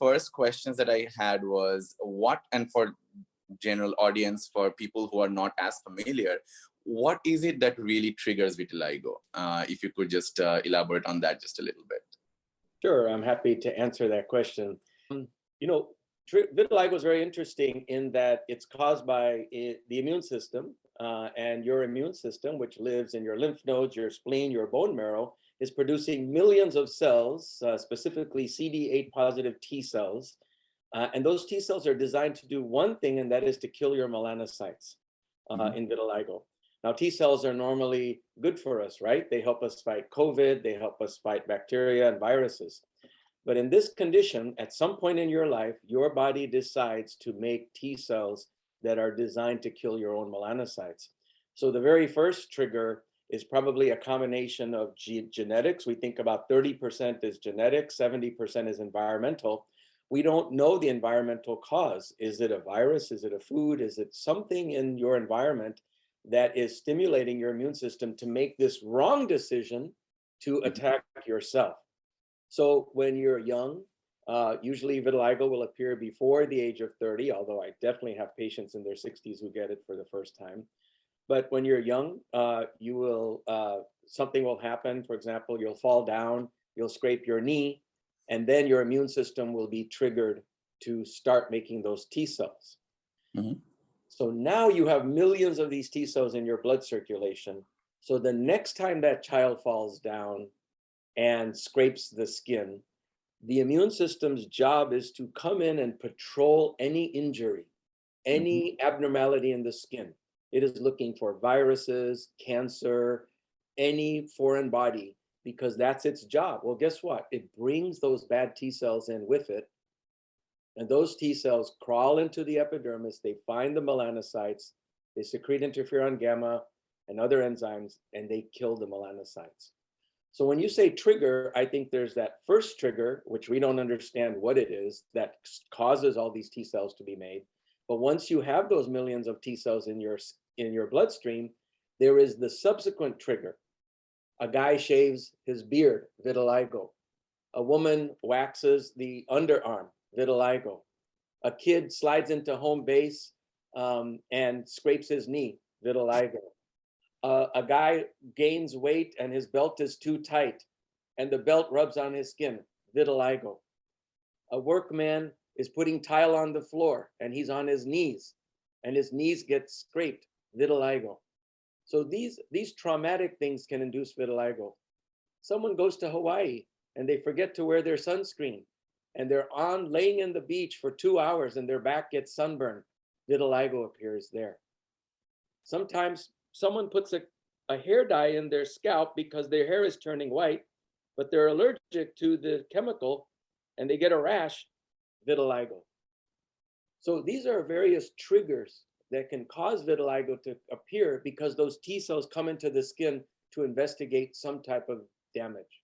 first questions that I had was what, and for general audience, for people who are not as familiar, what is it that really triggers vitiligo? If you could just elaborate on that just a little bit. Sure, I'm happy to answer that question. You know, vitiligo is very interesting in that it's caused by the immune system, and your immune system, which lives in your lymph nodes, your spleen, your bone marrow, is producing millions of cells, specifically CD8 positive T cells. And those T cells are designed to do one thing, and that is to kill your melanocytes in vitiligo. Now, T cells are normally good for us, right? They help us fight COVID, they help us fight bacteria and viruses. But in this condition, at some point in your life, your body decides to make T cells that are designed to kill your own melanocytes. So the very first trigger is probably a combination of genetics. We think about 30% is genetic, 70% is environmental. We don't know the environmental cause. Is it a virus? Is it a food? Is it something in your environment that is stimulating your immune system to make this wrong decision to attack yourself? So when you're young, usually vitiligo will appear before the age of 30, although I definitely have patients in their 60s who get it for the first time. But when you're young, something will happen. For example, you'll fall down, you'll scrape your knee, and then your immune system will be triggered to start making those T cells. So now you have millions of these T cells in your blood circulation. So the next time that child falls down and scrapes the skin, the immune system's job is to come in and patrol any injury, any abnormality in the skin. It is looking for viruses, cancer, any foreign body, because that's its job. Well, guess what? It brings those bad T cells in with it. And those T cells crawl into the epidermis, they find the melanocytes, they secrete interferon gamma and other enzymes, and they kill the melanocytes. So when you say trigger, I think there's that first trigger, which we don't understand what it is, that causes all these T cells to be made. But once you have those millions of T cells in your bloodstream, there is the subsequent trigger. A guy shaves his beard, vitiligo. A woman waxes the underarm, vitiligo. A kid slides into home base and scrapes his knee, vitiligo. A guy gains weight and his belt is too tight and the belt rubs on his skin, vitiligo. A workman is putting tile on the floor and he's on his knees and his knees get scraped, vitiligo. So these traumatic things can induce vitiligo. Someone goes to Hawaii and they forget to wear their sunscreen and they're laying in the beach for 2 hours and their back gets sunburned, vitiligo appears there. Sometimes someone puts a hair dye in their scalp because their hair is turning white, but they're allergic to the chemical and they get a rash, vitiligo. So these are various triggers that can cause vitiligo to appear because those T cells come into the skin to investigate some type of damage.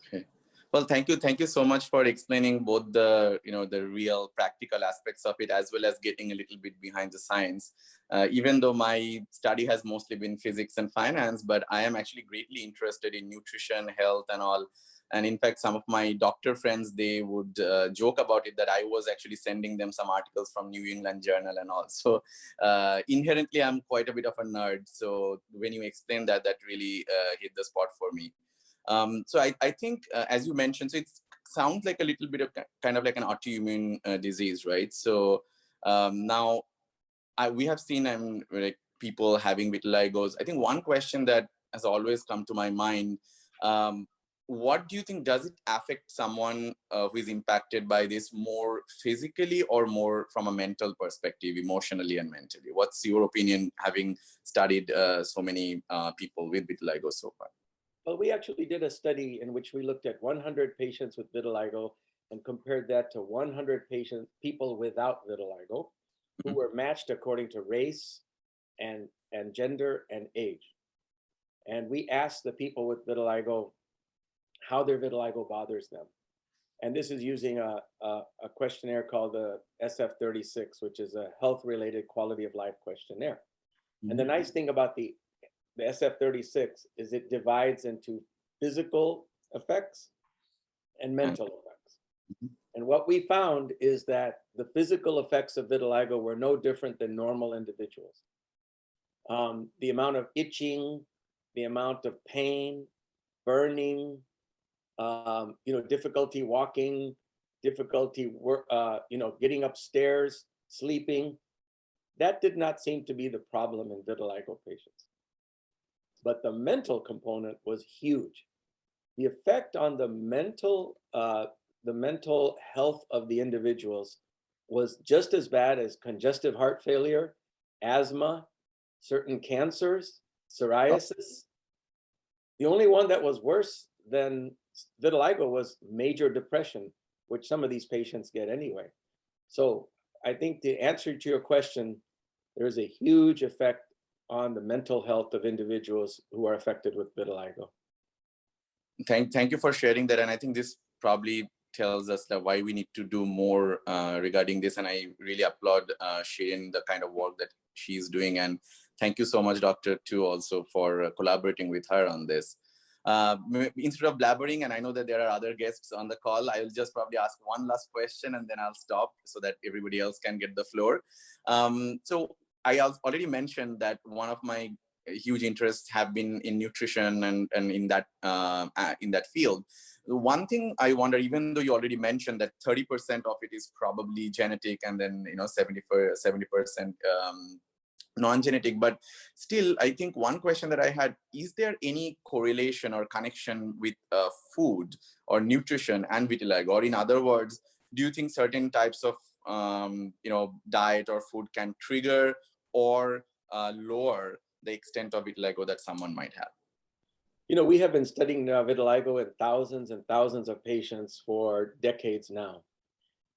Okay. Well, thank you. Thank you so much for explaining both the, the real practical aspects of it, as well as getting a little bit behind the science. Even though my study has mostly been physics and finance, but I am actually greatly interested in nutrition, health and all. And in fact, some of my doctor friends, they would joke about it that I was actually sending them some articles from New England Journal and all. So inherently, I'm quite a bit of a nerd. So when you explain that, that really hit the spot for me. So I think, as you mentioned, so it sounds like a little bit of kind of like an autoimmune disease, right? So now we have seen like people having vitiligos. I think one question that has always come to my mind, what do you think, does it affect someone who is impacted by this more physically or more from a mental perspective, emotionally and mentally? What's your opinion, having studied so many people with vitiligo so far? Well, we actually did a study in which we looked at 100 patients with vitiligo and compared that to 100 people without vitiligo, who were matched according to race and gender and age. And we asked the people with vitiligo how their vitiligo bothers them. And this is using a questionnaire called the SF-36, which is a health-related quality of life questionnaire. And the nice thing about the SF-36 is it divides into physical effects and mental effects. And what we found is that the physical effects of vitiligo were no different than normal individuals. The amount of itching, the amount of pain, burning, difficulty walking, difficulty getting upstairs, sleeping, that did not seem to be the problem in vitiligo patients. But the mental component was huge. The effect on the mental health of the individuals was just as bad as congestive heart failure, asthma, certain cancers, psoriasis. The only one that was worse than vitiligo was major depression, which some of these patients get anyway. So I think the answer to your question, there's a huge effect on the mental health of individuals who are affected with vitiligo. Thank you for sharing that. And I think this probably tells us that why we need to do more regarding this. And I really applaud Shirin, the kind of work that she's doing. And thank you so much, Dr. Tu, also for collaborating with her on this. Instead of blabbering, and I know that there are other guests on the call, I'll just probably ask one last question and then I'll stop so that everybody else can get the floor. So I already mentioned that one of my huge interests have been in nutrition and in that field. One thing I wonder, even though you already mentioned that 30% of it is probably genetic and then 70% non-genetic, but still, I think one question that I had, is there any correlation or connection with food or nutrition and vitiligo? Or in other words, do you think certain types of diet or food can trigger or lower the extent of vitiligo that someone might have? We have been studying vitiligo in thousands and thousands of patients for decades now.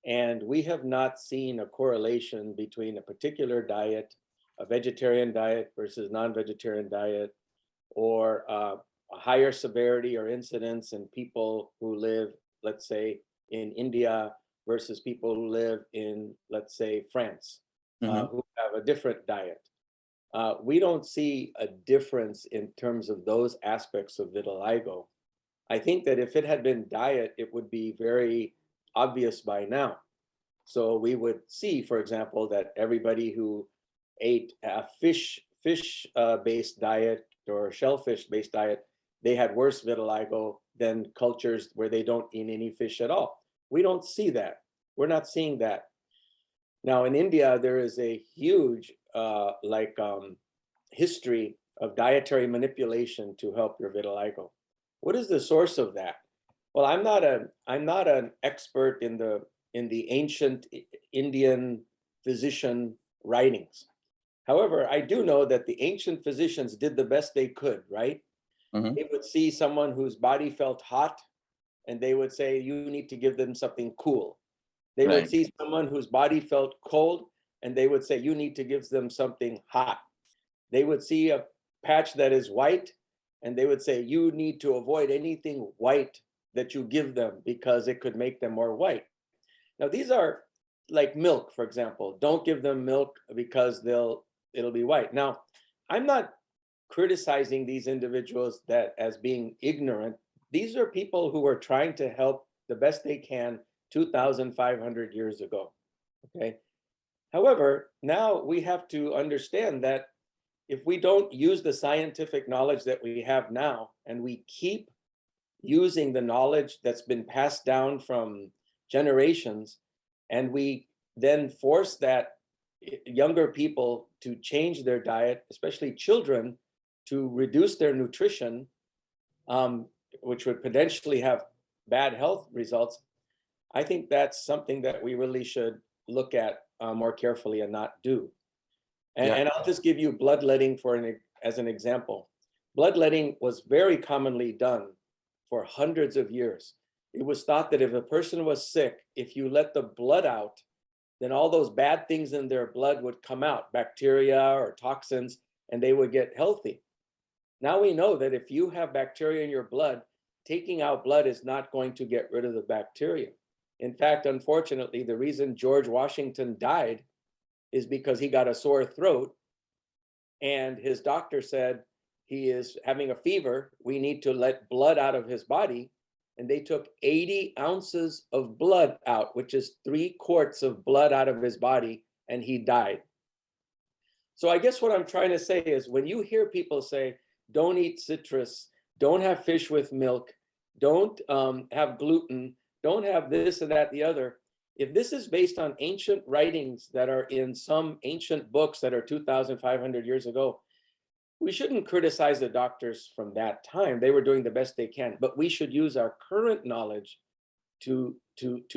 And we have not seen a correlation between a particular diet, a vegetarian diet versus non-vegetarian diet, or a higher severity or incidence in people who live, let's say, in India versus people who live in, let's say, France, who have a different diet. We don't see a difference in terms of those aspects of vitiligo. I think that if it had been diet, it would be very obvious by now. So we would see, for example, that everybody who ate a fish-based diet or shellfish-based diet, they had worse vitiligo than cultures where they don't eat any fish at all. We don't see that. We're not seeing that. Now in India, there is a huge history of dietary manipulation to help your vitiligo. What is the source of that? Well, I'm not an expert in the ancient Indian physician writings. However, I do know that the ancient physicians did the best they could, right? They would see someone whose body felt hot and they would say, you need to give them something cool. They would see someone whose body felt cold and they would say, you need to give them something hot. They would see a patch that is white and they would say, you need to avoid anything white that you give them because it could make them more white. Now, these are like milk, for example. Don't give them milk because it'll be white. Now, I'm not criticizing these individuals as being ignorant. These are people who are trying to help the best they can 2,500 years ago, okay? However, now we have to understand that if we don't use the scientific knowledge that we have now, and we keep using the knowledge that's been passed down from generations, and we then force that younger people to change their diet, especially children, to reduce their nutrition, which would potentially have bad health results, I think that's something that we really should look at more carefully and not do. And I'll just give you bloodletting as an example. Bloodletting was very commonly done for hundreds of years. It was thought that if a person was sick, if you let the blood out, then all those bad things in their blood would come out, bacteria or toxins, and they would get healthy. Now we know that if you have bacteria in your blood, taking out blood is not going to get rid of the bacteria. In fact, unfortunately, the reason George Washington died is because he got a sore throat and his doctor said he is having a fever. We need to let blood out of his body. and they took 80 ounces of blood out, which is 3 quarts of blood out of his body, and he died. So I guess what I'm trying to say is when you hear people say, don't eat citrus, don't have fish with milk, don't have gluten, don't have this and that, the other, if this is based on ancient writings that are in some ancient books that are 2,500 years ago, we shouldn't criticize the doctors from that time. They were doing the best they can, but we should use our current knowledge to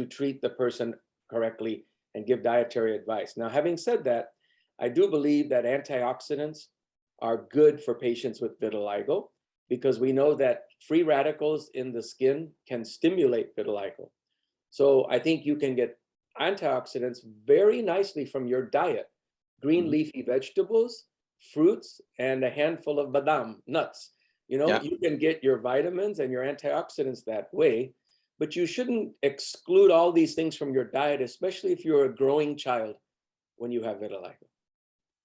treat the person correctly and give dietary advice. Now, having said that, I do believe that antioxidants are good for patients with vitiligo because we know that free radicals in the skin can stimulate vitiligo. So I think you can get antioxidants very nicely from your diet, green leafy vegetables, fruits, and a handful of badam, nuts. You know, you can get your vitamins and your antioxidants that way, but you shouldn't exclude all these things from your diet, especially if you're a growing child when you have vitiligo.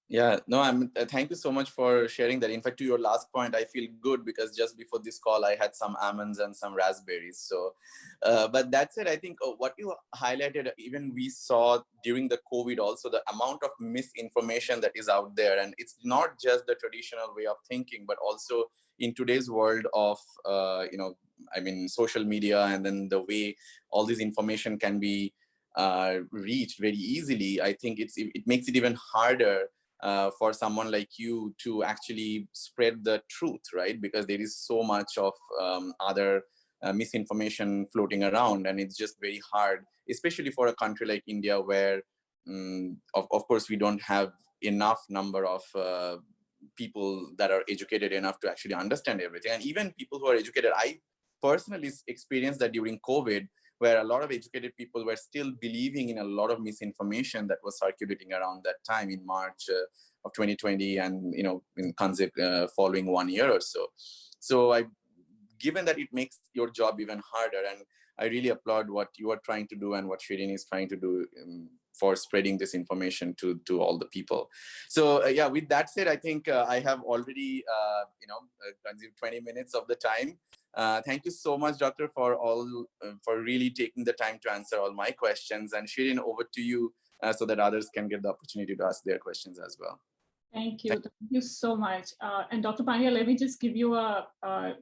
Yeah, no, thank you so much for sharing that. In fact, to your last point, I feel good because just before this call, I had some almonds and some raspberries. So, but that's it. I think what you highlighted, even we saw during the COVID also, the amount of misinformation that is out there. And it's not just the traditional way of thinking, but also in today's world of, social media, and then the way all this information can be reached very easily. I think it makes it even harder for someone like you to actually spread the truth, right? Because there is so much of other misinformation floating around, and it's just very hard, especially for a country like India, where of course we don't have enough number of people that are educated enough to actually understand everything. And even people who are educated, I personally experienced that during COVID, where a lot of educated people were still believing in a lot of misinformation that was circulating around that time in March of 2020, and in concept following 1 year or so. So given that it makes your job even harder, and I really applaud what you are trying to do and what Shirin is trying to do for spreading this information to all the people. So with that said, I think I have already consumed 20 minutes of the time. Thank you so much, Doctor, for really taking the time to answer all my questions. And Shirin, over to you so that others can get the opportunity to ask their questions as well. Thank you. Thank you so much. And Dr. Pandya, let me just give you an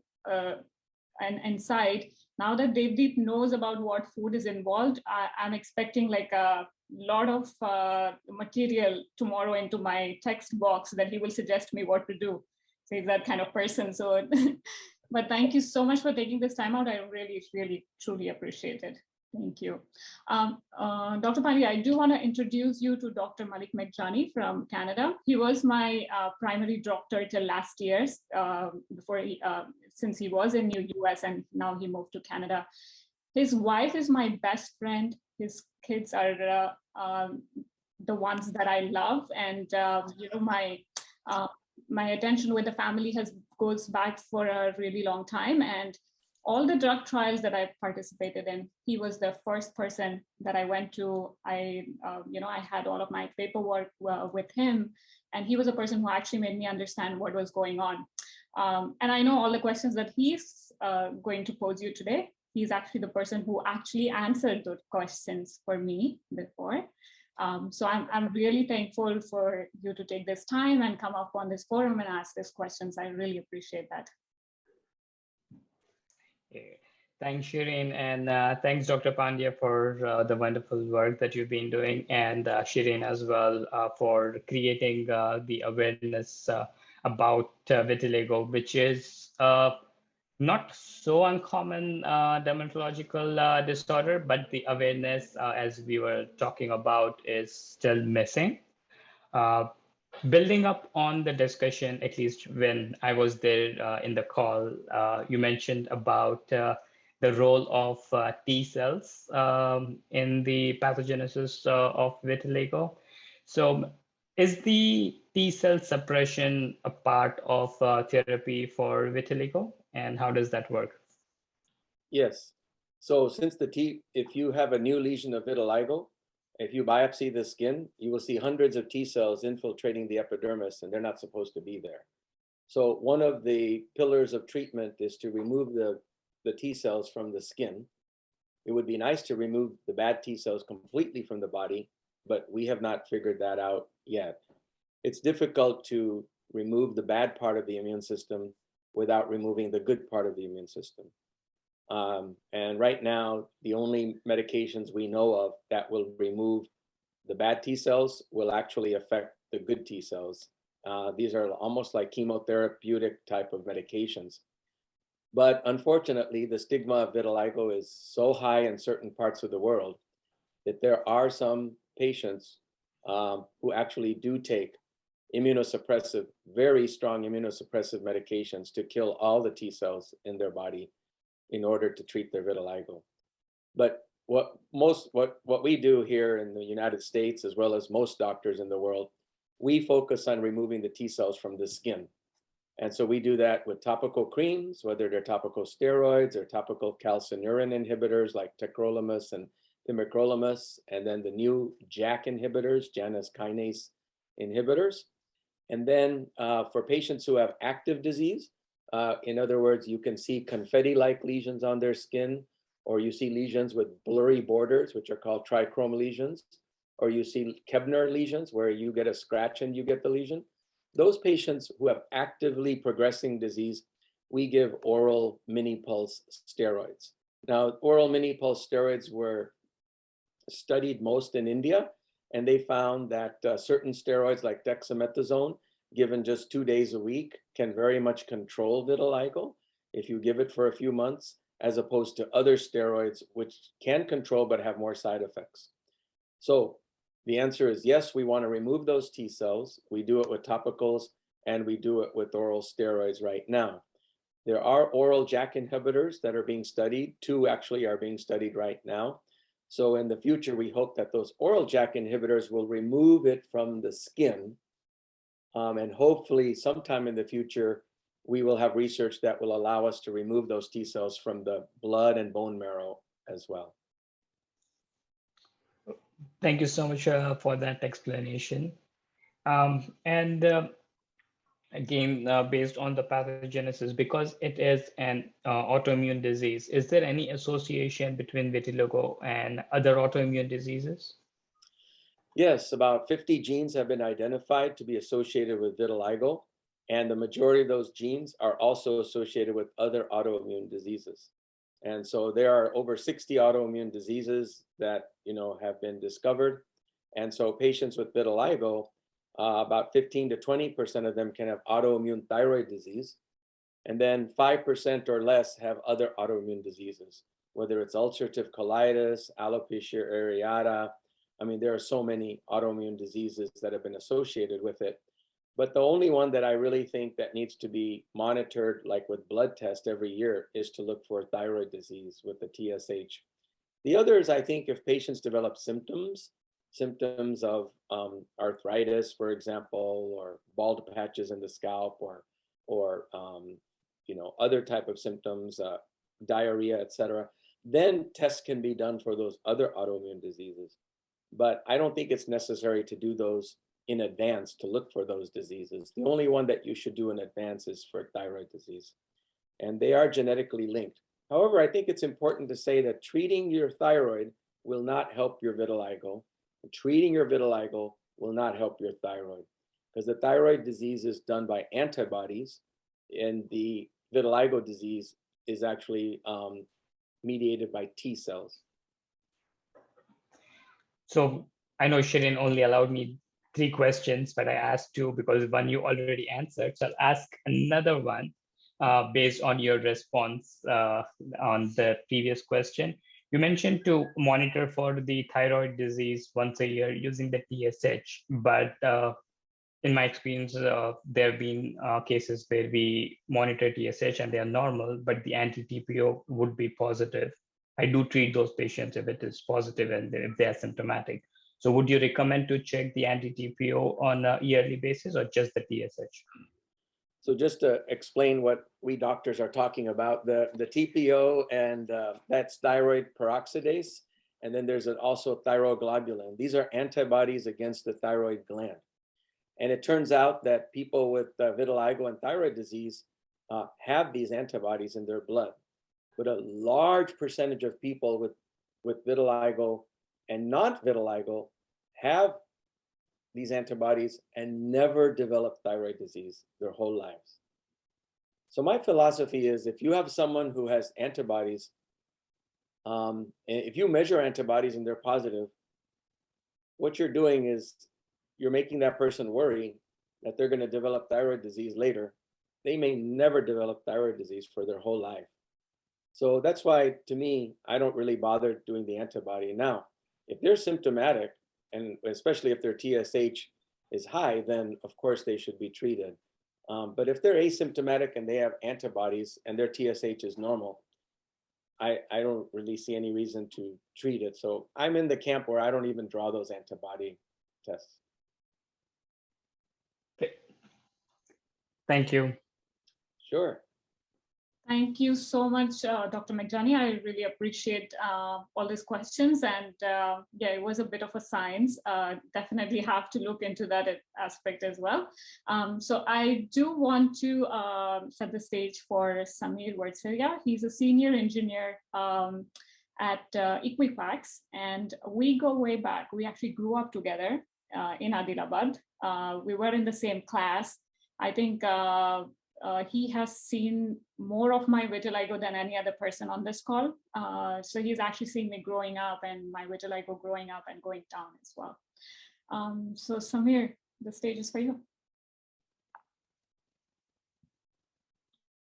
insight. Now that Devdeep knows about what food is involved, I'm expecting like a lot of material tomorrow into my text box that he will suggest me what to do. So he's that kind of person. So, but thank you so much for taking this time out. I really, really, truly appreciate it. Thank you. Dr. Pandya, I do want to introduce you to Dr. Malik Medjani from Canada. He was my primary doctor till last year, since he was in the US and now he moved to Canada. His wife is my best friend. His kids are the ones that I love. And my attention with the family goes back for a really long time. And all the drug trials that I participated in, he was the first person that I went to. I had all of my paperwork with him, and he was a person who actually made me understand what was going on. And I know all the questions that he's going to pose you today. He's actually the person who actually answered those questions for me before. So I'm really thankful for you to take this time and come up on this forum and ask these questions. I really appreciate that. Thanks, Shirin, and thanks, Dr. Pandya, for the wonderful work that you've been doing, and Shirin as well for creating the awareness about vitiligo, which is not so uncommon dermatological disorder, but the awareness, as we were talking about, is still missing. Building up on the discussion, at least when I was there in the call, you mentioned about the role of T cells in the pathogenesis of vitiligo. So is the T cell suppression a part of therapy for vitiligo, and how does that work? Yes. So since if you have a new lesion of vitiligo, if you biopsy the skin, you will see hundreds of T cells infiltrating the epidermis, and they're not supposed to be there. So one of the pillars of treatment is to remove the the T cells from the skin. It would be nice to remove the bad T cells completely from the body, but we have not figured that out yet. It's difficult to remove the bad part of the immune system without removing the good part of the immune system. And right now, the only medications we know of that will remove the bad T cells will actually affect the good T cells. These are almost like chemotherapeutic type of medications. But unfortunately, the stigma of vitiligo is so high in certain parts of the world that there are some patients who actually do take immunosuppressive, very strong immunosuppressive medications to kill all the T cells in their body in order to treat their vitiligo. But what we do here in the United States, as well as most doctors in the world, we focus on removing the T cells from the skin. And so we do that with topical creams, whether they're topical steroids or topical calcineurin inhibitors like tacrolimus and pimecrolimus, and then the new JAK inhibitors, Janus kinase inhibitors. And then for patients who have active disease, in other words, you can see confetti-like lesions on their skin, or you see lesions with blurry borders, which are called trichrome lesions, or you see Kebner lesions where you get a scratch and you get the lesion. Those patients who have actively progressing disease, we give oral mini-pulse steroids. Now, oral mini-pulse steroids were studied most in India, and they found that certain steroids like dexamethasone, given just 2 days a week, can very much control vitiligo if you give it for a few months, as opposed to other steroids, which can control but have more side effects. So the answer is yes, we want to remove those T cells. We do it with topicals, and we do it with oral steroids right now. There are oral JAK inhibitors that are being studied. 2 actually are being studied right now. So in the future, we hope that those oral JAK inhibitors will remove it from the skin. And hopefully sometime in the future, we will have research that will allow us to remove those T cells from the blood and bone marrow as well. Thank you so much for that explanation. Again, based on the pathogenesis, because it is an autoimmune disease, is there any association between vitiligo and other autoimmune diseases? Yes, about 50 genes have been identified to be associated with vitiligo, and the majority of those genes are also associated with other autoimmune diseases. And so there are over 60 autoimmune diseases that have been discovered. And so patients with vitiligo, about 15 to 20% of them can have autoimmune thyroid disease. And then 5% or less have other autoimmune diseases, whether it's ulcerative colitis, alopecia areata. I mean, there are so many autoimmune diseases that have been associated with it. But the only one that I really think that needs to be monitored, like with blood test every year, is to look for thyroid disease with the TSH. The others, I think, if patients develop symptoms of arthritis, for example, or bald patches in the scalp, or other type of symptoms, diarrhea, etc., then tests can be done for those other autoimmune diseases. But I don't think it's necessary to do those in advance to look for those diseases. The only one that you should do in advance is for thyroid disease. And they are genetically linked. However, I think it's important to say that treating your thyroid will not help your vitiligo. Treating your vitiligo will not help your thyroid, because the thyroid disease is done by antibodies, and the vitiligo disease is actually mediated by T cells. So I know Shirin only allowed me 3 questions, but I asked 2 because one you already answered. So I'll ask another one based on your response on the previous question. You mentioned to monitor for the thyroid disease once a year using the TSH, but in my experience, there have been cases where we monitor TSH and they are normal, but the anti-TPO would be positive. I do treat those patients if it is positive and if they are symptomatic. So would you recommend to check the anti-TPO on a yearly basis or just the TSH? So just to explain what we doctors are talking about, the TPO, and that's thyroid peroxidase, and then there's also thyroglobulin. These are antibodies against the thyroid gland. And it turns out that people with vitiligo and thyroid disease have these antibodies in their blood. but a large percentage of people with vitiligo and not vitiligo have these antibodies and never develop thyroid disease their whole lives. So my philosophy is, if you have someone who has antibodies, if you measure antibodies and they're positive, what you're doing is you're making that person worry that they're going to develop thyroid disease later. They may never develop thyroid disease for their whole life. So that's why, to me, I don't really bother doing the antibody. Now, if they're symptomatic, and especially if their TSH is high, then of course they should be treated. But if they're asymptomatic and they have antibodies and their TSH is normal, I don't really see any reason to treat it. So I'm in the camp where I don't even draw those antibody tests. Okay. Thank you. Sure. Thank you so much, Dr. McJani. I really appreciate all these questions. And yeah, it was a bit of a science. Definitely have to look into that aspect as well. So I do want to set the stage for Samir Vartsalia. He's a senior engineer at Equifax, and we go way back. We actually grew up together in Adilabad. We were in the same class. I think he has seen more of my vitiligo than any other person on this call. So he's actually seen me growing up and my vitiligo growing up and going down as well. So Samir, the stage is for you.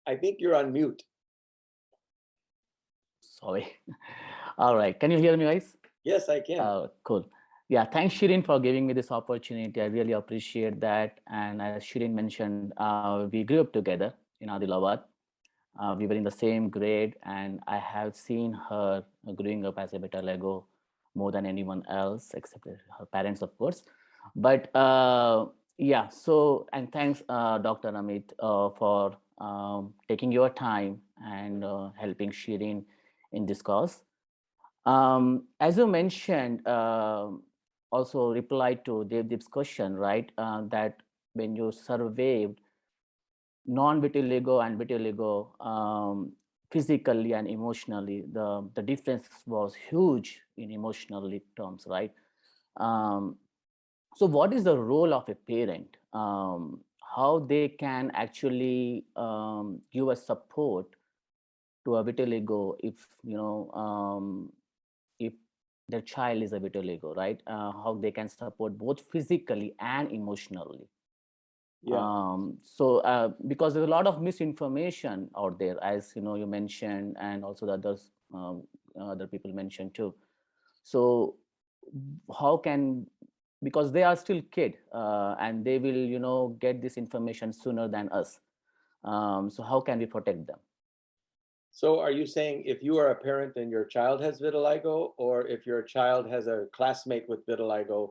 I think you're on mute. Sorry. All right. Can you hear me, guys? Yes, I can. Cool. Yeah, thanks, Shirin, for giving me this opportunity. I really appreciate that. And as Shirin mentioned, we grew up together in Adilabad. We were in the same grade, and I have seen her growing up as a vitiligo more than anyone else, except her parents, of course. But yeah, so, and thanks, Dr. Amit, for taking your time and helping Shirin in this cause. As you mentioned, also replied to Devdeep's question, right? That when you surveyed non-vitiligo and vitiligo physically and emotionally, the difference was huge in emotionally terms, right? So what is the role of a parent? How they can actually give a support to a vitiligo if, you know, if their child is a vitiligo, right? How they can support both physically and emotionally. Yeah. So because there's a lot of misinformation out there, as you know, you mentioned, and also the others, other people mentioned too. So how can, because they are still kid and they will, you know, get this information sooner than us. So how can we protect them? So are you saying if you are a parent and your child has vitiligo, or if your child has a classmate with vitiligo,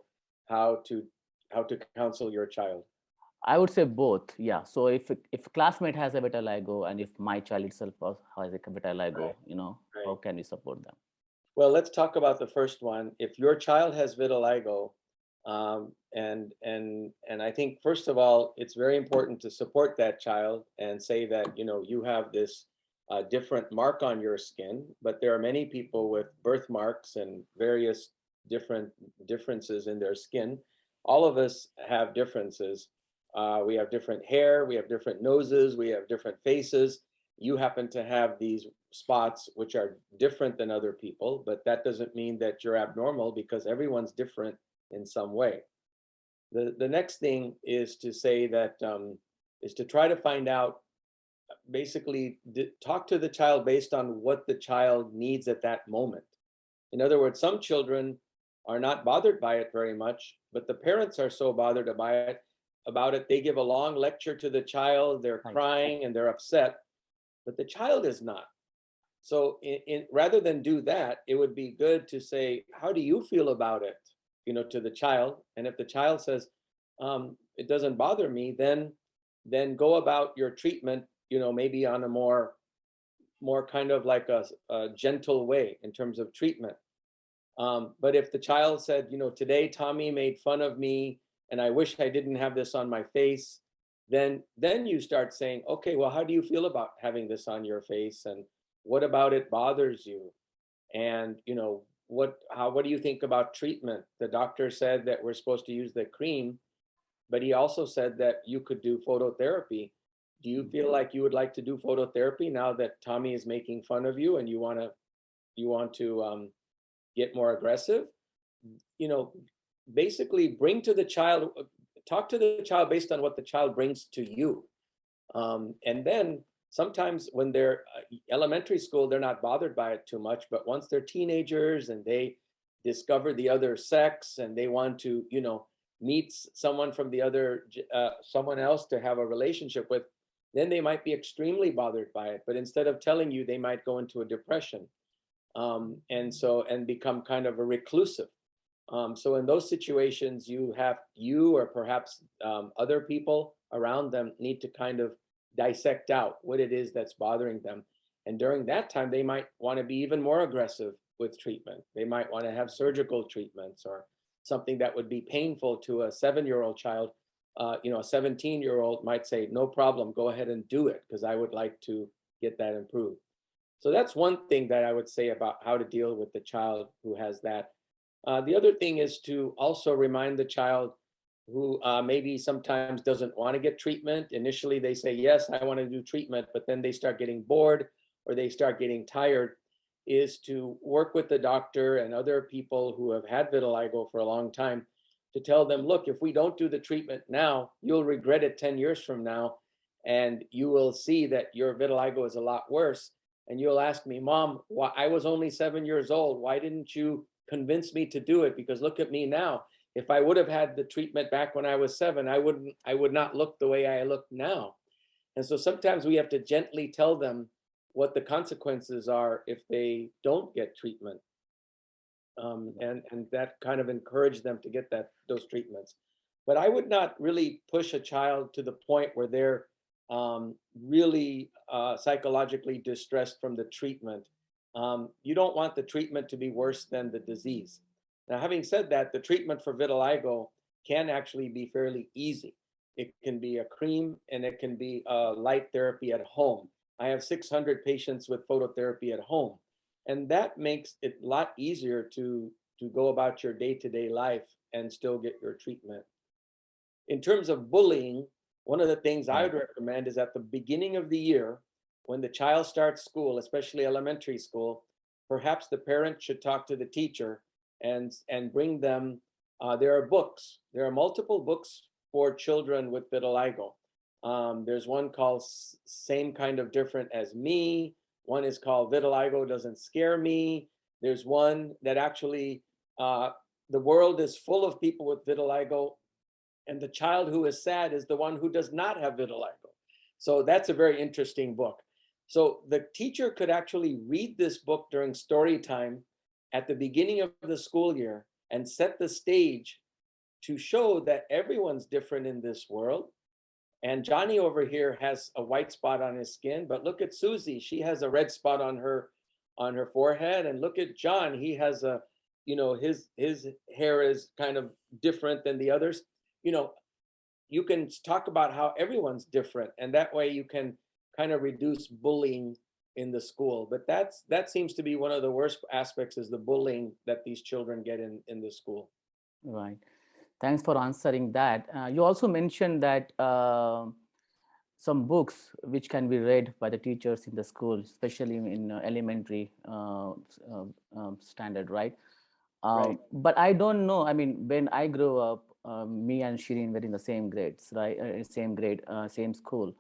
how to counsel your child? I would say both. Yeah. So if a classmate has a vitiligo and if my child itself has a vitiligo, Right. you know, Right. how can we support them? Well, let's talk about the first one. If your child has vitiligo, and I think first of all, it's very important to support that child and say that, you know, you have this different mark on your skin, but there are many people with birthmarks and various differences in their skin. All of us have differences. We have different hair, we have different noses, we have different faces. You happen to have these spots which are different than other people, but that doesn't mean that you're abnormal, because everyone's different in some way. The next thing is to say that is to try to find out, basically talk to the child based on what the child needs at that moment. In other words, some children are not bothered by it very much, but the parents are so bothered about it, they give a long lecture to the child, they're crying and they're upset, but the child is not. So rather than do that, it would be good to say, how do you feel about it, you know, to the child? And if the child says, it doesn't bother me, then go about your treatment, you know, maybe on a more kind of like a gentle way in terms of treatment. But if the child said, you know, today Tommy made fun of me and I wish I didn't have this on my face, then you start saying, okay, well, how do you feel about having this on your face? And What about it bothers you? And what do you think about treatment? The doctor said that we're supposed to use the cream, but he also said that you could do phototherapy. Do you feel like you would like to do phototherapy now that Tommy is making fun of you and you want to get more aggressive? Basically talk to the child based on what the child brings to you. And then sometimes when they're elementary school, they're not bothered by it too much, but once they're teenagers and they discover the other sex and they want to, meet someone from the other, someone else to have a relationship with, then they might be extremely bothered by it. But instead of telling you, they might go into a depression, and become kind of a reclusive. So in those situations, you or perhaps other people around them need to kind of dissect out what it is that's bothering them. And during that time, they might want to be even more aggressive with treatment. They might want to have surgical treatments or something that would be painful to a 7-year-old child. A 17-year-old might say, no problem, go ahead and do it, because I would like to get that improved. So that's one thing that I would say about how to deal with the child who has that. The other thing is to also remind the child who maybe sometimes doesn't want to get treatment. Initially, they say, yes, I want to do treatment, but then they start getting bored or they start getting tired, is to work with the doctor and other people who have had vitiligo for a long time to tell them, look, if we don't do the treatment now, you'll regret it 10 years from now, and you will see that your vitiligo is a lot worse. And you'll ask me, Mom, why, I was only 7 years old. Why didn't you convince me to do it? Because look at me now. If I would have had the treatment back when I was 7, I would not look the way I look now. And so sometimes we have to gently tell them what the consequences are if they don't get treatment. And that kind of encourage them to get those treatments. But I would not really push a child to the point where they're really psychologically distressed from the treatment. You don't want the treatment to be worse than the disease. Now, having said that, the treatment for vitiligo can actually be fairly easy. It can be a cream and it can be a light therapy at home. I have 600 patients with phototherapy at home. And that makes it a lot easier to go about your day-to-day life and still get your treatment. In terms of bullying, one of the things I would recommend is at the beginning of the year, when the child starts school, especially elementary school, perhaps the parent should talk to the teacher and bring them, there are books. There are multiple books for children with vitiligo. There's one called Same Kind of Different as Me. One is called Vitiligo Doesn't Scare Me. There's one that actually, the world is full of people with vitiligo, and the child who is sad is the one who does not have vitiligo. So that's a very interesting book. So the teacher could actually read this book during story time at the beginning of the school year and set the stage to show that everyone's different in this world. And Johnny over here has a white spot on his skin, but look at Susie, she has a red spot on her forehead. And look at John, he has a, his hair is kind of different than the others. You can talk about how everyone's different, and that way you can kind of reduce bullying in the school. But that seems to be one of the worst aspects, is the bullying that these children get in the school. Right. Thanks for answering that. You also mentioned that some books which can be read by the teachers in the school, especially in elementary standard, right? Right. But I don't know. I mean, when I grew up, me and Shireen were in the same grades, right? Same grade, same school.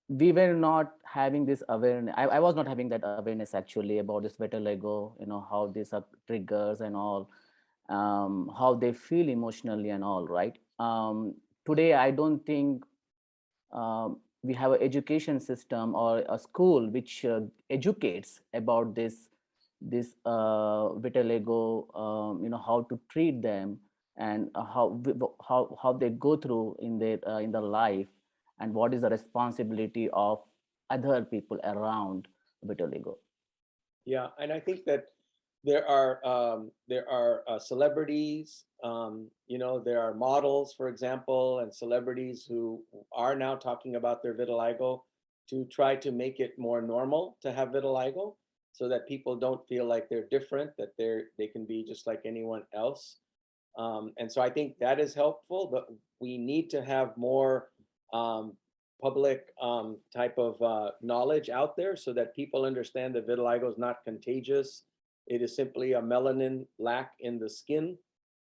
We were not having this awareness. I was not having that awareness actually about this vitiligo, how these are triggers and all, how they feel emotionally and all, right? Today, I don't think we have an education system or a school which educates about this vitiligo, how to treat them and how they go through in their life, and what is the responsibility of other people around vitiligo. Yeah, and I think that there are celebrities, there are models, for example, and celebrities who are now talking about their vitiligo. to try to make it more normal to have vitiligo, so that people don't feel like they're different, that they can be just like anyone else. And so I think that is helpful, but we need to have more public type of knowledge out there so that people understand that vitiligo is not contagious. It is simply a melanin lack in the skin,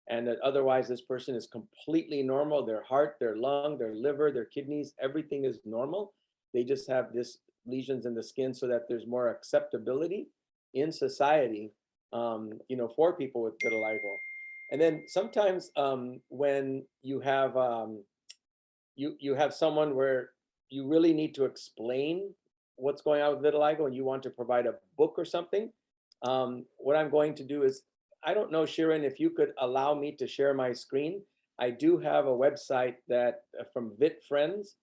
and that otherwise this person is completely normal. Their heart, their lung, their liver, their kidneys, everything is normal. They just have this lesions in the skin so that there's more acceptability in society, for people with vitiligo. And then sometimes when you have you have someone where you really need to explain what's going on with vitiligo and you want to provide a book or something, what I'm going to do is, I don't know, Shirin, if you could allow me to share my screen. I do have a website that from VitFriends,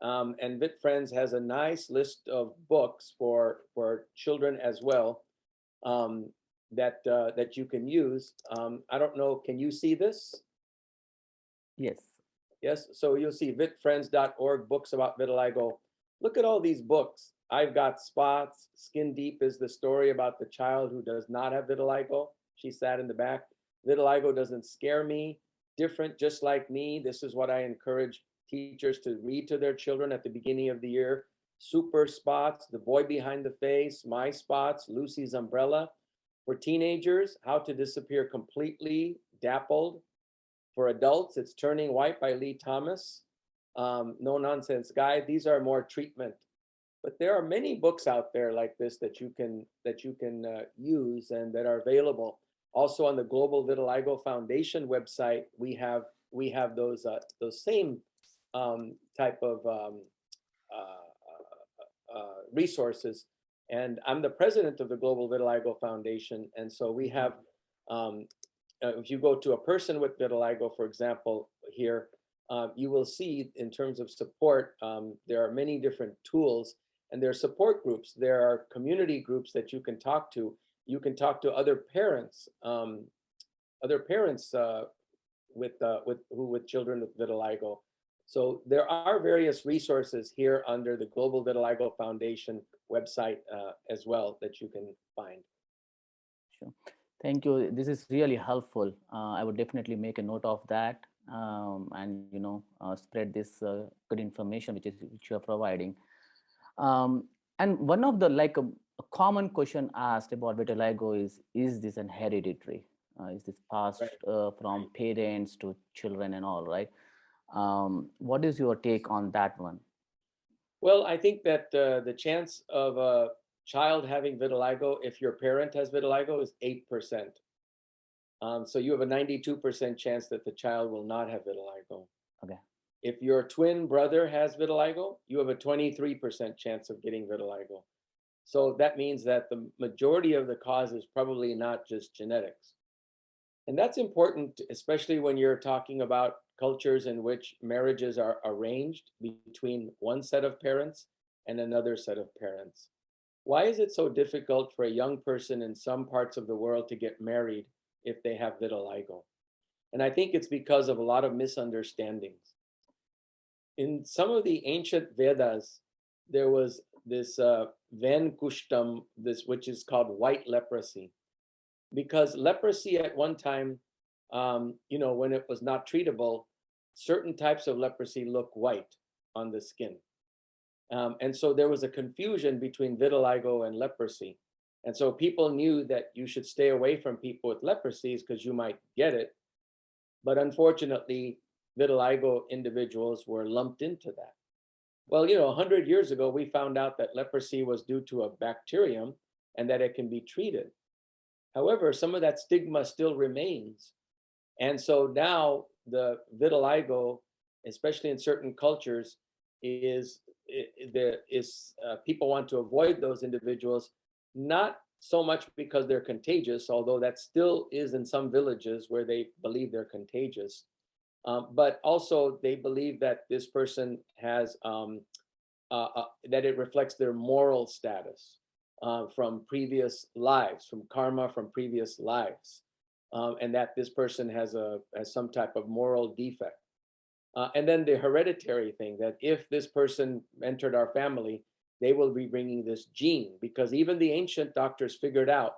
and VitFriends has a nice list of books for children as well, that you can use. I don't know, can you see this? Yes. Yes, so you'll see vitfriends.org, books about vitiligo. Look at all these books. I've got spots. Skin Deep is the story about the child who does not have vitiligo. She sat in the back. Vitiligo doesn't scare me. Different, just like me. This is what I encourage teachers to read to their children at the beginning of the year. Super Spots, The Boy Behind the Face, My Spots, Lucy's Umbrella. For teenagers, How to Disappear Completely, Dappled. For adults, it's Turning White by Lee Thomas. No Nonsense Guide. These are more treatment. But there are many books out there like this that you can use and that are available. Also on the Global Vitiligo Foundation website, we have those same type of resources. And I'm the president of the Global Vitiligo Foundation, and so we have. If you go to a person with vitiligo, for example, here, you will see in terms of support, there are many different tools, and there are support groups. There are community groups that you can talk to. You can talk to other parents with children with vitiligo. So there are various resources here under the Global Vitiligo Foundation website as well that you can find. Sure. Thank you. This is really helpful. I would definitely make a note of that, and spread this good information which you are providing. And one of the a common question asked about vitiligo is this an hereditary? Is this passed from parents to children and all, right? What is your take on that one? Well, I think that the chance of a child having vitiligo, if your parent has vitiligo, is 8%. So you have a 92% chance that the child will not have vitiligo. Okay. If your twin brother has vitiligo, you have a 23% chance of getting vitiligo. So that means that the majority of the cause is probably not just genetics. And that's important, especially when you're talking about cultures in which marriages are arranged between one set of parents and another set of parents. Why is it so difficult for a young person in some parts of the world to get married if they have vitiligo? And I think it's because of a lot of misunderstandings. In some of the ancient Vedas, there was this Ven Kushtam, which is called white leprosy. Because leprosy at one time, when it was not treatable, certain types of leprosy look white on the skin. And so there was a confusion between vitiligo and leprosy. And so people knew that you should stay away from people with leprosies because you might get it. But unfortunately, vitiligo individuals were lumped into that. Well, 100 years ago, we found out that leprosy was due to a bacterium and that it can be treated. However, some of that stigma still remains. And so now the vitiligo, especially in certain cultures, people want to avoid those individuals, not so much because they're contagious, although that still is in some villages where they believe they're contagious, but also they believe that this person has, that it reflects their moral status from previous lives, from karma from previous lives, and that this person has some type of moral defect. And then the hereditary thing, that if this person entered our family, they will be bringing this gene, because even the ancient doctors figured out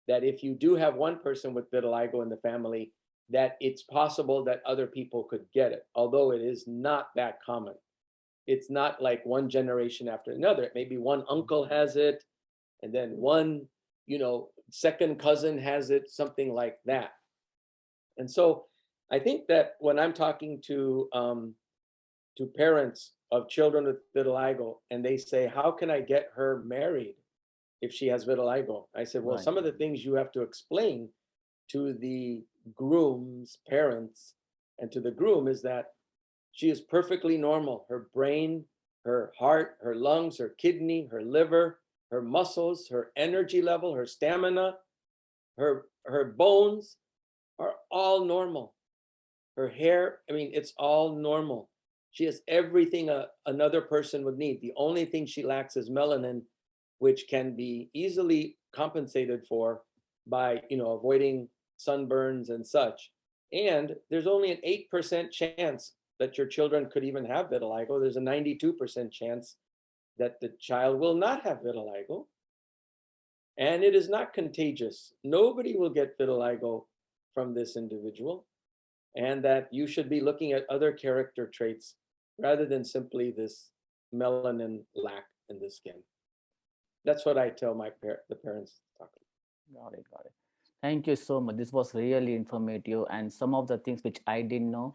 that if you do have one person with vitiligo in the family, that it's possible that other people could get it, although it is not that common. It's not like one generation after another. It may be one uncle has it, and then one, second cousin has it, something like that. And so I think that when I'm talking to parents of children with vitiligo, and they say, how can I get her married if she has vitiligo? I said, well, Right. some of the things you have to explain to the groom's parents and to the groom is that she is perfectly normal. Her brain, her heart, her lungs, her kidney, her liver, her muscles, her energy level, her stamina, her bones are all normal. Her hair, it's all normal. She has everything another person would need. The only thing she lacks is melanin, which can be easily compensated for by, avoiding sunburns and such. And there's only an 8% chance that your children could even have vitiligo. There's a 92% chance that the child will not have vitiligo. And it is not contagious. Nobody will get vitiligo from this individual. And that you should be looking at other character traits rather than simply this melanin lack in the skin. That's what I tell the parents to talk about. Got it, got it. Thank you so much. This was really informative, and some of the things which I didn't know,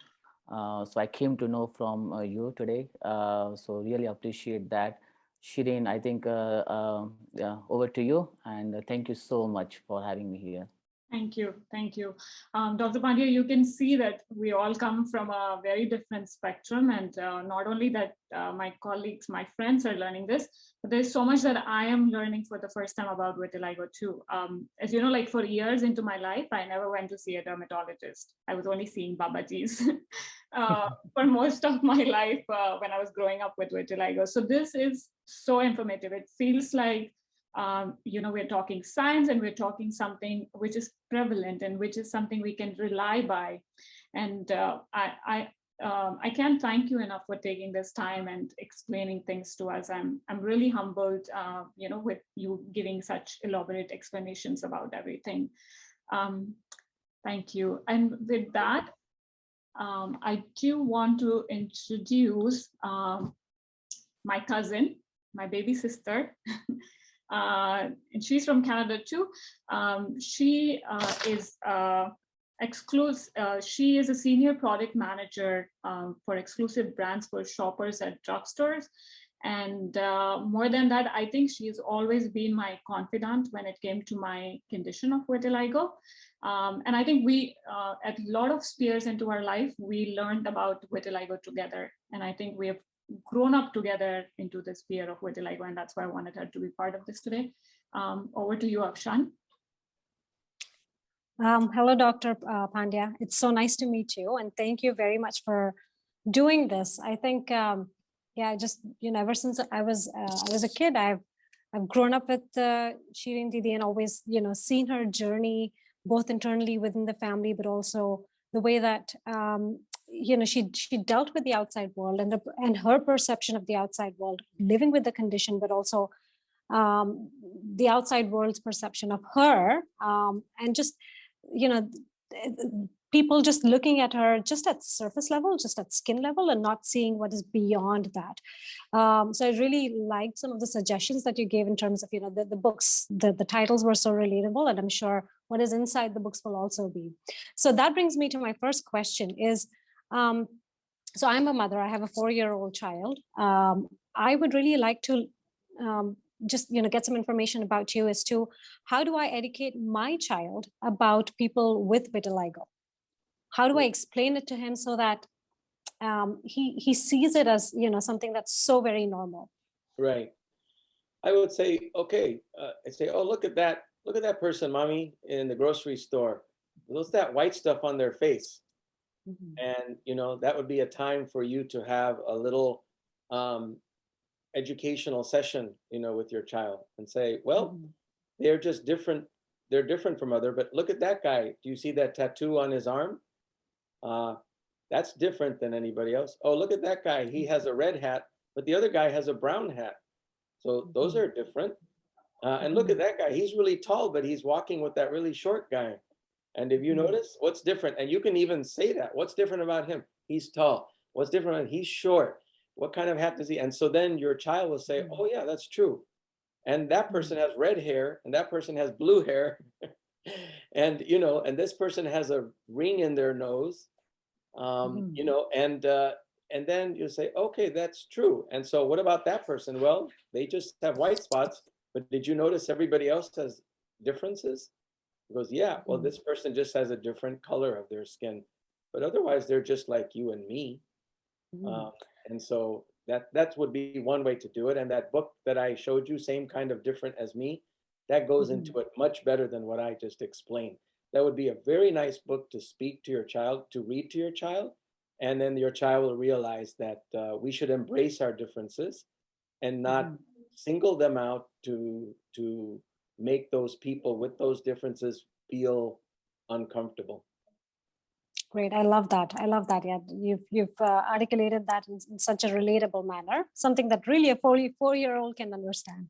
so I came to know from you today. So really appreciate that. Shireen, I think yeah, over to you, and thank you so much for having me here. Thank you. Thank you. Dr. Pandya, you can see that we all come from a very different spectrum. And not only that, my colleagues, my friends are learning this, but there's so much that I am learning for the first time about vitiligo too. As you know, like for years into my life, I never went to see a dermatologist. I was only seeing Babajis for most of my life when I was growing up with vitiligo. So this is so informative. It feels like we're talking science, and we're talking something which is prevalent and which is something we can rely by. And I can't thank you enough for taking this time and explaining things to us. I'm really humbled, with you giving such elaborate explanations about everything. Thank you. And with that, I do want to introduce my cousin, my baby sister. And she's from Canada too. She is she is a senior product manager for exclusive brands for shoppers at drugstores. And more than that, I think she's always been my confidant when it came to my condition of vitiligo. And I think we, at a lot of spheres into our life, we learned about vitiligo together. And I think we have grown up together into the sphere of vitiligo, and that's why I wanted her to be part of this today. Over to you, Akshan. Hello, Dr. Pandya. It's so nice to meet you, and thank you very much for doing this. I think, just ever since I was a kid, I've grown up with Shireen Didi and always seen her journey both internally within the family, but also the way that she dealt with the outside world and her perception of the outside world, living with the condition, but also the outside world's perception of her, and just people just looking at her just at surface level, just at skin level, and not seeing what is beyond that. So I really liked some of the suggestions that you gave in terms of the books. The titles were so relatable, and I'm sure what is inside the books will also be. So that brings me to my first question is, so I'm a mother. I have a 4-year-old child. I would really like to just get some information about you as to how do I educate my child about people with vitiligo? How do I explain it to him so that he sees it as something that's so very normal? Right. I would say, okay, I'd say, oh, look at that person, mommy, in the grocery store. What's that white stuff on their face? Mm-hmm. And that would be a time for you to have a little educational session, with your child, and say, well, mm-hmm. They're just different. They're different from other, but look at that guy. Do you see that tattoo on his arm? That's different than anybody else. Oh, look at that guy. He has a red hat, but the other guy has a brown hat. So those are different. And look at that guy. He's really tall, but he's walking with that really short guy. And if you notice, what's different? And you can even say that. What's different about him? He's tall. What's different about him? He's short. What kind of hat does he? And so then your child will say, oh yeah, that's true. And that person has red hair, and that person has blue hair. And, you know, and this person has a ring in their nose, you know, and then you say, okay, that's true. And so what about that person? Well, they just have white spots, but did you notice everybody else has differences? He goes, yeah, well, this person just has a different color of their skin, but otherwise they're just like you and me. And so that would be one way to do it. And that book that I showed you, Same Kind of Different as Me, that goes into it much better than what I just explained. That would be a very nice book to speak to your child, to read to your child. And then your child will realize that we should embrace our differences and not single them out to make those people with those differences feel uncomfortable. Great. I love that. I love that. Yeah, you've articulated that in such a relatable manner, something that really a 4-year-old can understand.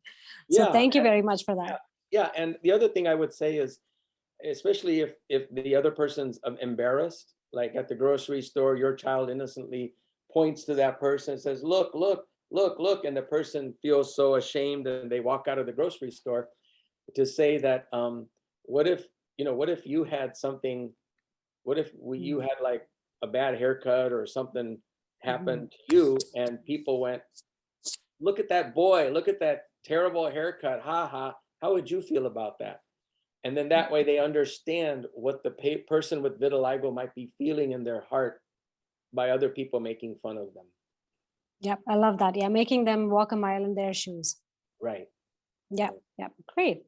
So Yeah, thank you very much for that. Yeah, and the other thing I would say is, especially if the other person's embarrassed, like at the grocery store, your child innocently points to that person and says, look, look, look, look, and the person feels so ashamed and they walk out of the grocery store, to say that, what if you had something, what if you had like a bad haircut or something happened to you and people went, look at that boy, look at that terrible haircut, ha ha, how would you feel about that? And then that way they understand what the person with vitiligo might be feeling in their heart by other people making fun of them. Yep, I love that. Yeah, making them walk a mile in their shoes. Right. Yeah, yeah, great.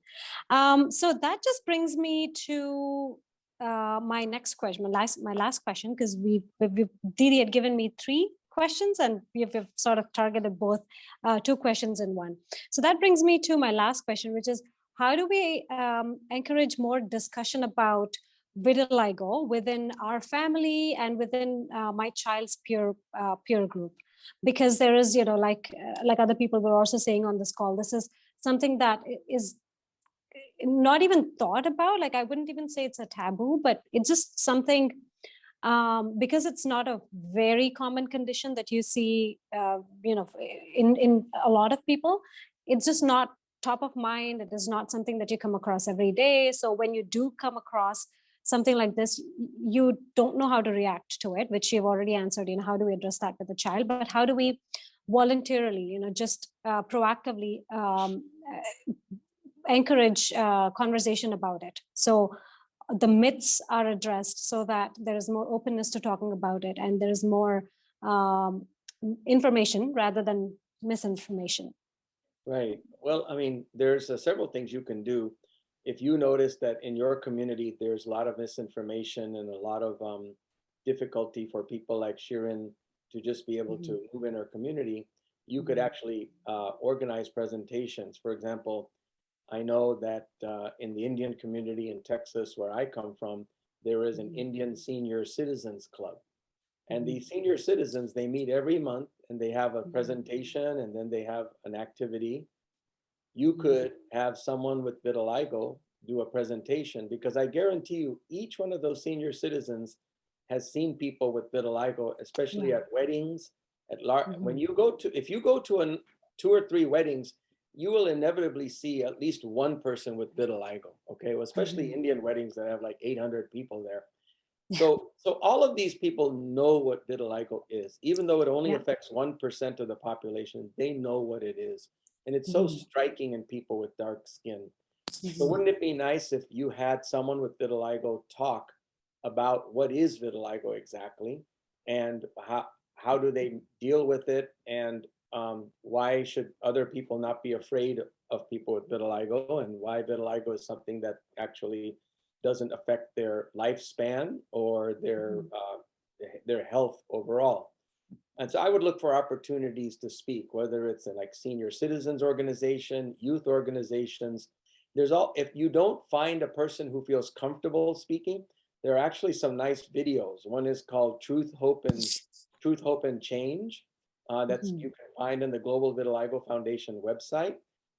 So that just brings me to my next question, my last question, because Didi had given me 3 questions and we've sort of targeted both 2 questions in one. So that brings me to my last question, which is, how do we encourage more discussion about vitiligo within our family and within my child's peer group? Because there is, like other people were also saying on this call, this is something that is not even thought about. Like, I wouldn't even say it's a taboo, but it's just something, because it's not a very common condition that you see, in a lot of people. It's just not top of mind. It is not something that you come across every day. So when you do come across something like this, you don't know how to react to it, which you've already answered. How do we address that with the child? But how do we voluntarily, just proactively encourage conversation about it? So the myths are addressed so that there is more openness to talking about it, and there is more information rather than misinformation. Right. Well, I mean, there's several things you can do. If you notice that in your community, there's a lot of misinformation and a lot of difficulty for people like Shirin to just be able to move in her community, you could actually organize presentations. For example, I know that in the Indian community in Texas, where I come from, there is an Indian Senior Citizens Club. And these senior citizens, they meet every month and they have a presentation and then they have an activity. You could have someone with vitiligo do a presentation, because I guarantee you, each one of those senior citizens has seen people with vitiligo, especially at weddings, when you go to, if you go to 2 or 3 weddings, you will inevitably see at least one person with vitiligo. Okay, well, especially Indian weddings that have like 800 people there. So all of these people know what vitiligo is, even though it only affects 1% of the population. They know what it is, and it's so striking in people with dark skin. So wouldn't it be nice if you had someone with vitiligo talk about what is vitiligo exactly, and how do they deal with it, and why should other people not be afraid of people with vitiligo, and why vitiligo is something that actually doesn't affect their lifespan or their health overall. And so I would look for opportunities to speak, whether it's in like senior citizens organization, youth organizations. If you don't find a person who feels comfortable speaking, there are actually some nice videos. One is called Truth, Hope, and Change. You can find in the Global Vitiligo Foundation website.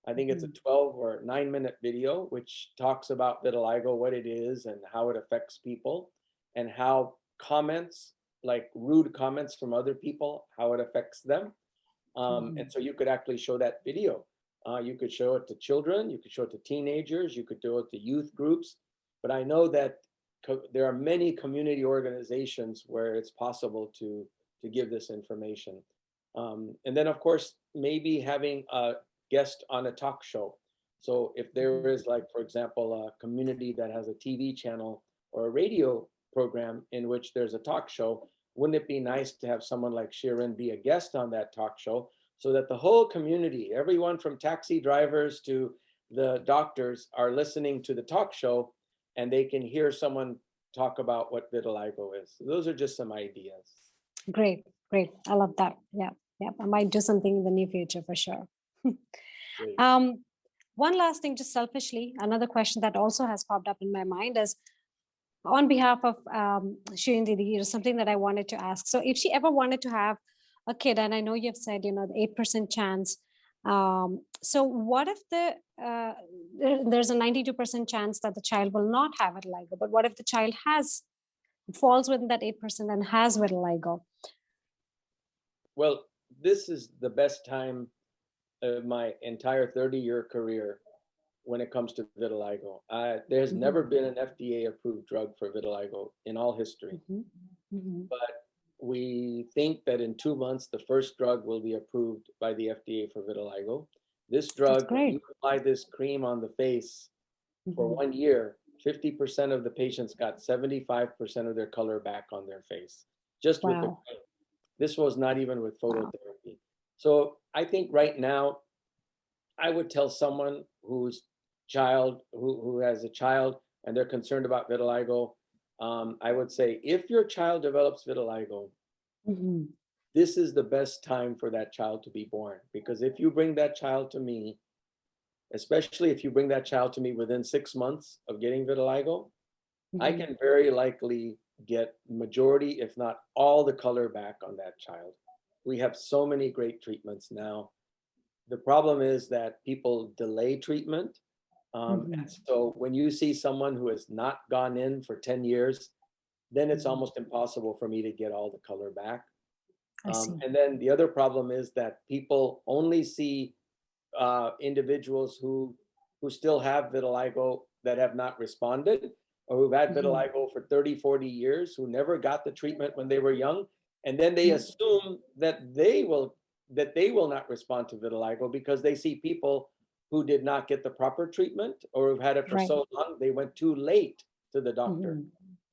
I think it's a 12 or 9-minute video which talks about vitiligo, what it is and how it affects people, and how comments, like rude comments from other people, how it affects them. And so you could actually show that video. You could show it to children, you could show it to teenagers, you could show it to youth groups. But I know that there are many community organizations where it's possible to give this information. And then, of course, maybe having a guest on a talk show. So if there is, like, for example, a community that has a TV channel or a radio program in which there's a talk show, wouldn't it be nice to have someone like Shirin be a guest on that talk show so that the whole community, everyone from taxi drivers to the doctors, are listening to the talk show and they can hear someone talk about what vitiligo is. So those are just some ideas. Great, great. I love that. Yeah, yeah. I might do something in the near future for sure. One last thing, just selfishly, another question that also has popped up in my mind is, on behalf of Shirin Didi, something that I wanted to ask. So if she ever wanted to have a kid, and I know you've said, the 8% chance. So what if there's a 92% chance that the child will not have vitiligo, but what if the child falls within that 8% and has vitiligo? Well, this is the best time of my entire 30-year career when it comes to vitiligo. There's never been an FDA-approved drug for vitiligo in all history. But we think that in 2 months, the first drug will be approved by the FDA for vitiligo. This drug, when you apply this cream on the face for 1 year, 50% of the patients got 75% of their color back on their face, just with the cream. This was not even with phototherapy. So I think right now, I would tell someone who has a child and they're concerned about vitiligo, I would say, if your child develops vitiligo, this is the best time for that child to be born. Because if you bring that child to me, especially if you bring that child to me within 6 months of getting vitiligo, I can very likely get majority, if not all, the color back on that child. We have so many great treatments now. The problem is that people delay treatment. And so when you see someone who has not gone in for 10 years, then it's almost impossible for me to get all the color back. And then the other problem is that people only see individuals who still have vitiligo that have not responded, or who've had vitiligo for 30, 40 years, who never got the treatment when they were young. And then they assume that they will not respond to vitiligo because they see people who did not get the proper treatment or who've had it for so long, they went too late to the doctor.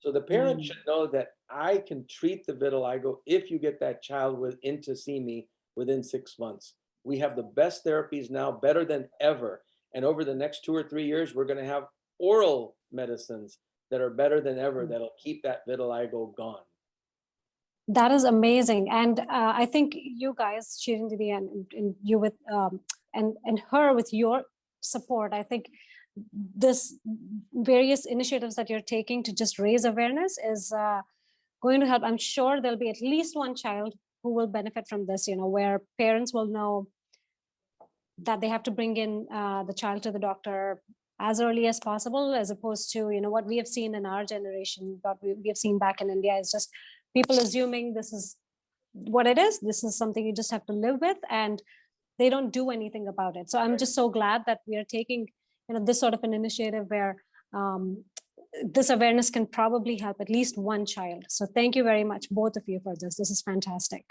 So the parent should know that I can treat the vitiligo if you get that child in to see me within 6 months. We have the best therapies now, better than ever. And over the next 2 or 3 years, we're going to have oral medicines that are better than ever that'll keep that vitiligo gone. That is amazing. And I think you guys, Shirin Didi, and you with and her with your support, I think this various initiatives that you're taking to just raise awareness is going to help. I'm sure there'll be at least one child who will benefit from this, where parents will know that they have to bring in the child to the doctor as early as possible, as opposed to, what we have seen in our generation, what we have seen back in India is just people assuming this is what it is. This is something you just have to live with, and they don't do anything about it. So I'm just so glad that we are taking, this sort of an initiative where this awareness can probably help at least one child. So thank you very much, both of you, for this. This is fantastic.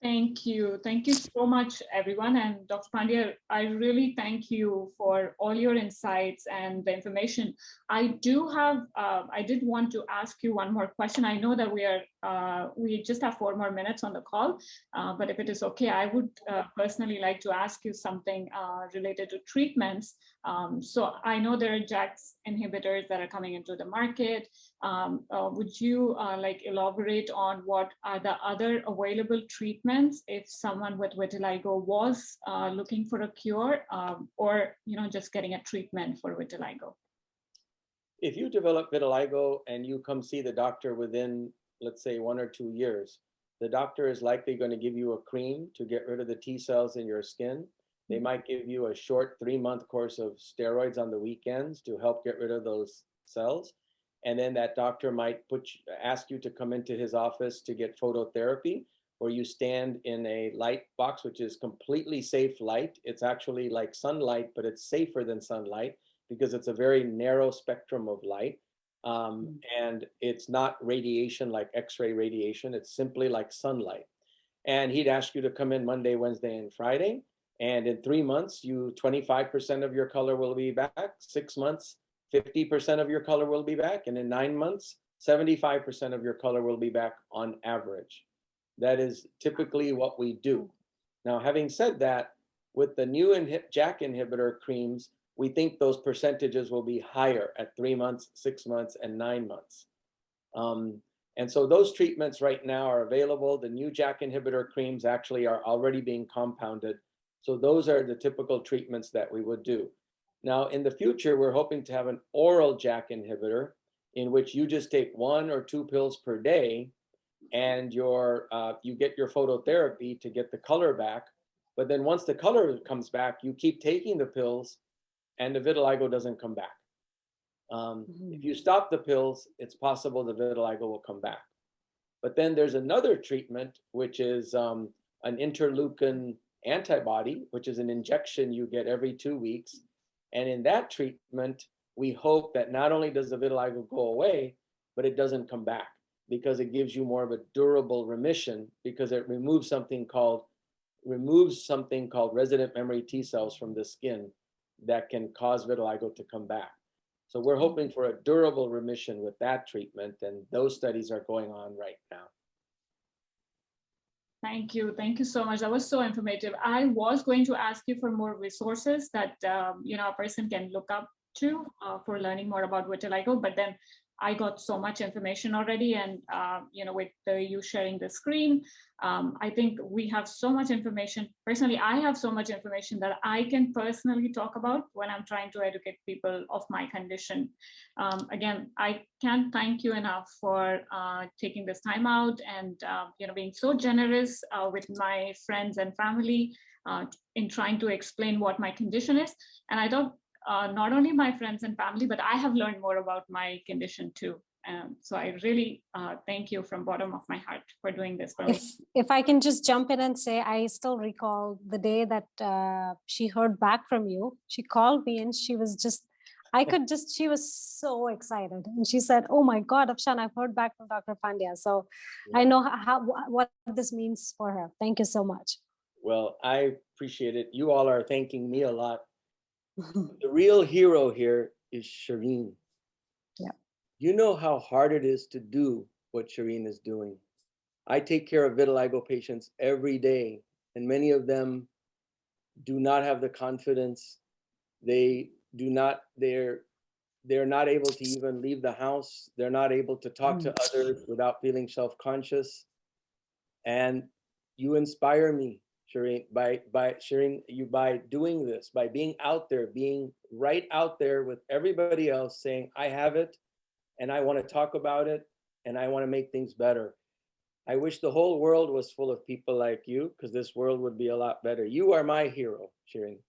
Thank you. Thank you so much, everyone. And Dr. Pandya, I really thank you for all your insights and the information. I did want to ask you one more question. I know that we just have 4 more minutes on the call, but if it is okay, I would personally like to ask you something related to treatments. So I know there are JAK inhibitors that are coming into the market. Would you elaborate on what are the other available treatments if someone with vitiligo was looking for a cure, or just getting a treatment for vitiligo? If you develop vitiligo and you come see the doctor within, let's say, 1 or 2 years, the doctor is likely going to give you a cream to get rid of the T cells in your skin. They might give you a short 3-month course of steroids on the weekends to help get rid of those cells. And then that doctor might ask you to come into his office to get phototherapy, where you stand in a light box, which is completely safe light. It's actually like sunlight, but it's safer than sunlight because it's a very narrow spectrum of light. And it's not radiation like X-ray radiation. It's simply like sunlight. And he'd ask you to come in Monday, Wednesday, and Friday. And in 3 months, 25% of your color will be back. 6 months, 50% of your color will be back. And in 9 months, 75% of your color will be back on average. That is typically what we do. Now, having said that, with the new JAK inhibitor creams, we think those percentages will be higher at 3 months, 6 months, and 9 months. And so those treatments right now are available. The new JAK inhibitor creams actually are already being compounded. So those are the typical treatments that we would do. Now, in the future, we're hoping to have an oral JAK inhibitor in which you just take 1 or 2 pills per day, and you get your phototherapy to get the color back. But then once the color comes back, you keep taking the pills and the vitiligo doesn't come back. If you stop the pills, it's possible the vitiligo will come back. But then there's another treatment, which is an interleukin antibody, which is an injection you get every 2 weeks. And in that treatment, we hope that not only does the vitiligo go away, but it doesn't come back, because it gives you more of a durable remission, because it removes something called resident memory T cells from the skin that can cause vitiligo to come back. So we're hoping for a durable remission with that treatment, and those studies are going on right now. Thank you. Thank you so much. That was so informative. I was going to ask you for more resources that a person can look up to for learning more about vitiligo, but then I got so much information already, and with you sharing the screen, I think we have so much information. Personally, I have so much information that I can personally talk about when I'm trying to educate people of my condition. Again, I can't thank you enough for taking this time out and being so generous with my friends and family in trying to explain what my condition is. And I thought, not only my friends and family, but I have learned more about my condition too. So I really thank you from bottom of my heart for doing this for me. If I can just jump in and say, I still recall the day that she heard back from you. She called me and she was just, she was so excited. And she said, oh my God, Afshan, I've heard back from Dr. Pandya. So yeah. I know what this means for her. Thank you so much. Well, I appreciate it. You all are thanking me a lot. The real hero here is Shireen. Yeah. You know how hard it is to do what Shireen is doing. I take care of vitiligo patients every day, and many of them do not have the confidence. They're not able to even leave the house. They're not able to talk to others without feeling self-conscious. And you inspire me, Shireen, by doing this, by being out there, being right out there with everybody else, saying, I have it, and I want to talk about it, and I want to make things better. I wish the whole world was full of people like you, because this world would be a lot better. You are my hero, Shireen.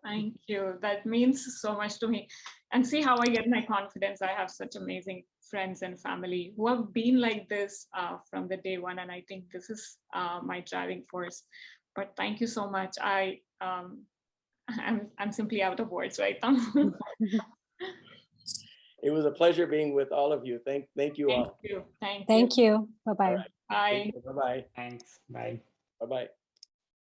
Thank you. That means so much to me. And see how I get my confidence. I have such amazing friends and family who have been like this from the day one, and I think this is my driving force. But thank you so much. I'm simply out of words right now. It was a pleasure being with all of you. Thank you all. Thank you. Thank you. Bye-bye. Right. Bye. Bye-bye. Thanks. Bye. Bye-bye.